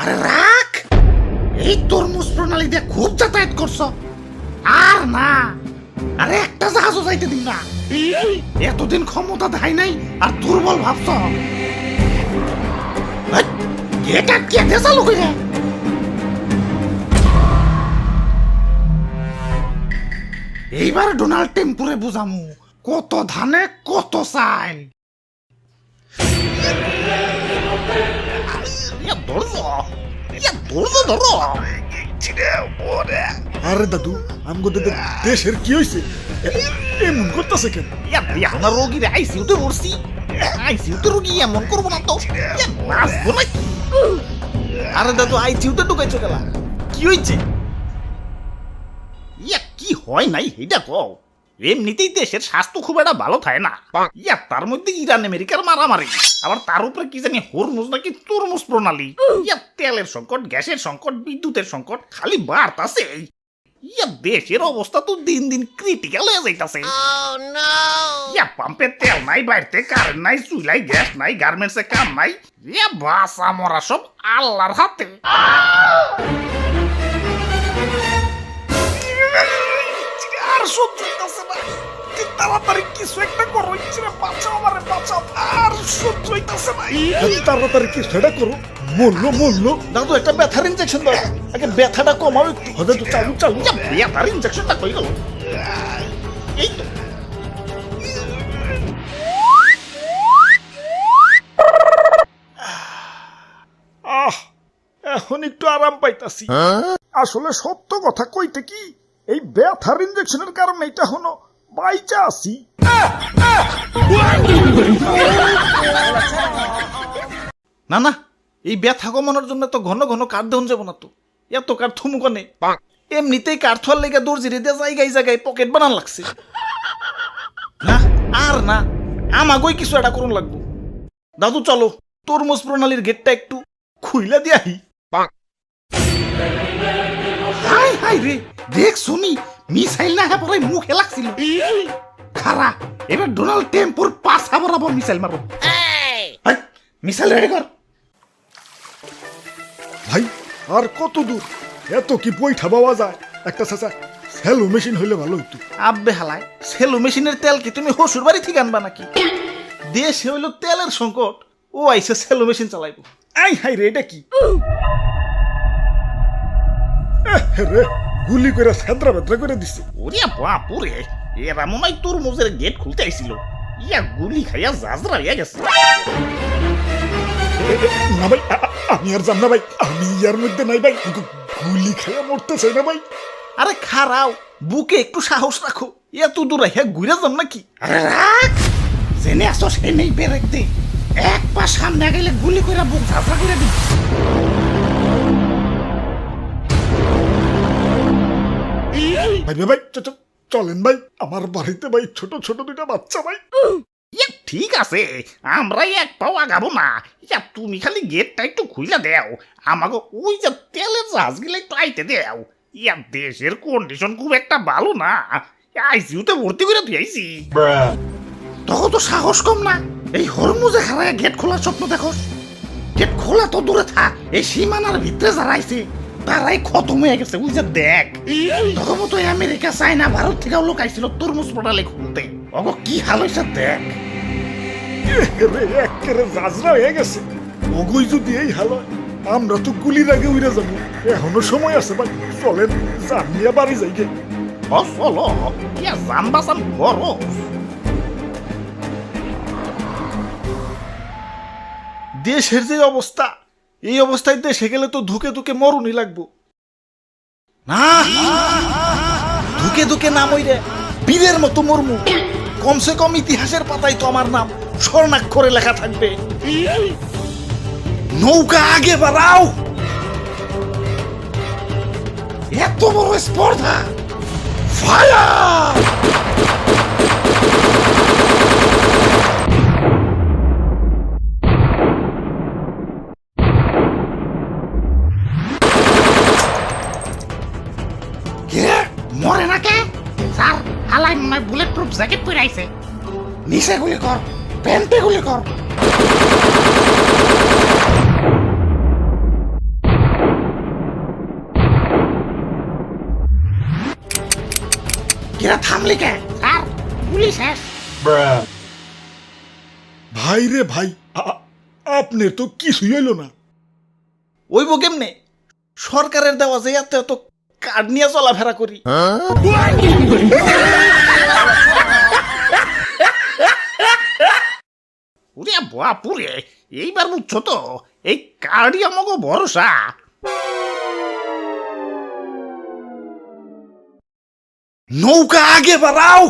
আরে রাখ, এই তরমুজ প্রণালী দিয়ে খুব যাতায়াত করছ। আর না, আরে একটা জাহাজও যাইতে দিন না। এতদিন ক্ষমতা দেখাই নাই আর দুর্বল ভাবছ। গেট আটকে দে চালু করে। এইবার ডোনাল্ড টেম্পুরে বুঝামু কত ধানে কত চাই। আরে দাদু আমগো দেশের কি হয়েছে এমন করতেছে কেন? আমার রোগীর আইসিউতে মরছি। আইসিউতে রোগী এমন করবো না তো, বাঁচবো নাকি? আরে দাদু আইসিউতে ঢুকাইছো গেলা, কি হয়েছে? কি হয় নাই এটা কও। এমনিতেই দেশের স্বাস্থ্য খুব একটা ভালো থাকে না। তার মধ্যে ইরান আমেরিকার মারামারি, আবার তার উপরে কি জানি হরমুজ নাকি তরমুজ প্রণালী। তেলের সংকট, গ্যাসের সংকট, বিদ্যুতের সংকট খালি বাড়তাছে। দেশের অবস্থা তো দিন দিন ক্রিটিক্যাল হয়ে যাইতাছে। পাম্পে তেল নাই, বাড়িতে কারেন্ট নাই, চুলাই গ্যাস নাই, গার্মেন্টসে কাম নাই। বাসা মরা সব আল্লাহর হাতে। আর সহ্য হইতাছে না, তাড়াতাড়ি কিছু একটা করো। বাঁচাও আমারে, বাঁচাও। আর সহ্য হইতাছে না। তাড়াতাড়ি কিছু একটা করো। মরলো দাদু, একটা ব্যথার ইনজেকশন দাও, আগে ব্যথাটা কমাও একটু। দাদু চালু চালু। ব্যথার ইনজেকশনটা কই গেল? এই তো। এখন একটু আরাম পাইতাছি। আসলে সত্য কথা কইতে কি, এই ব্যথার ইনজেকশনের কারণে এটা হলো বাইচা আছি। না না, এই ব্যথা কমানোর জন্য তো ঘন ঘন কাঠ দেওয়া যাবো না তো। এত কাঠ থুমু কনে, এমনিতেই কাঠ থোয়ার লেগে দর্জিরে দিয়ে জায়গায় জায়গায় পকেট বানান লাগছে। না আর না, আমাগোই কিছু একটা করুন লাগবো। দাদু চলো, তরমুজ প্রণালীর গেটটা একটু খুইলা দিয়াহি। হাই হাই রে, দেখ শুনি মিসাইল না হ্যাঁ পরে মুখে লাগছিল। খারা, এবার ডোনাল্ড টেম্পুর পাশা বরাবর মিসাইল মারো। মিসাইল রেডি কর। ভাই আর কত দূর? এত কি বইঠা পাওয়া যায়? একটা চাচা সেলো মেশিন হইলে ভালো হইতো। আব্বে হালায়, সেলো মেশিনের তেল কি তুমি হসুর বাড়ি থেকে আনবা নাকি? দেশে হইলো তেলের সংকট, ও আইসে সেলো মেশিন চালাইবো। আই হাই রে, এটা কি রে? গুলি করে সেদ্রা বেদ্রা করে দিছে। ওরে বাপুরে, এরা মনে হয় তরমুজের গেট খুলতে আইছিল। গুলি খাইয়া জাজরা হইয়া গেছে। না ভাই, আমি আর যাম না ভাই, আমি ইয়ার মধ্যে নাই ভাই। গুলি খাইয়া মরতে চাই না ভাই। আরে খারাও, বুকে একটু সাহস রাখো। এত দূর হ্যাঁ ঘুরে যাম নাকি? আরে রাখ, জেনে আসো সে নেই বেরেক দে। এক পা সামনে গেলে গুলি করে বুক ঝাঁঝরা করে দিই। ভাই ভাই চলেন ভাই, আমার বাড়িতে ভাই ছোট ছোট দুইটা বাচ্চা ভাই। ঠিক আছে, আমরাই এক পাও আগাবো না। তুমি খালি গেটটা একটু খুইলা দেও, আমাকে ওই যে তেলের জাহাজগুলো একটু আইতে দেও। দেশের কন্ডিশন খুব একটা ভালো না, আইসিউতে ভর্তি করে দিয়েছি। তখন তো সাহস কম না, এই হরমুজে খারায় গেট খোলার স্বপ্ন দেখোস। গেট খোলা তো দূরে থাক, এই সীমানার ভিতরে যারা আইছে তারাই খতম হয়ে গেছে। ওই যে দেখ, তখন তো আমেরিকা, চায়না, ভারত থেকেও লোক আইছিল তরমুজ প্রণালী খুলতে। অগ কি হাল হয়েছে দেখ। একেবারে জাজরা হয়ে গেছে। ওগুই যদি এই হাল হয়, আমরা তো গুলির আগে উড়ে যাবো। এখনো সময় আছে ভাই, চলেন জানিয়া বাড়ি যাই গে। চলো, জান বাসান করো। দেশের যে অবস্থা, এই অবস্থায় দেশে গেলে তো ধুকে ধুকে মরুনি লাগবো। না, ধুকে ধুকে নাম ওই রে বীরের মতো মরমু। কমসে কম ইতিহাসের পাতায় তো আমার নাম স্বর্ণাক্ষরে লেখা থাকবে। নৌকা আগে বাড়াও। এত বড় স্পর্ধা, ফায়ার! মরে না কে স্যার? হালাই মনে বুলেট প্রুফ জ্যাকেট পরে আইছে। নিচে গুলি কর, প্যান্টে গুলি কর। এরা থামলে কে স্যার পুলিশ শেষ ভাই রে ভাই আপনার তো কিছুই হইল না। ওইব কেমনে? সরকারের দেওয়া যে এত এত কার্ড নিয়ে চলাফেরা করি। ওরে বাপুরে, এইবার বুঝছো তো, এই কার্ডই আমাকে ভরসা। নৌকা আগে বাড়াও।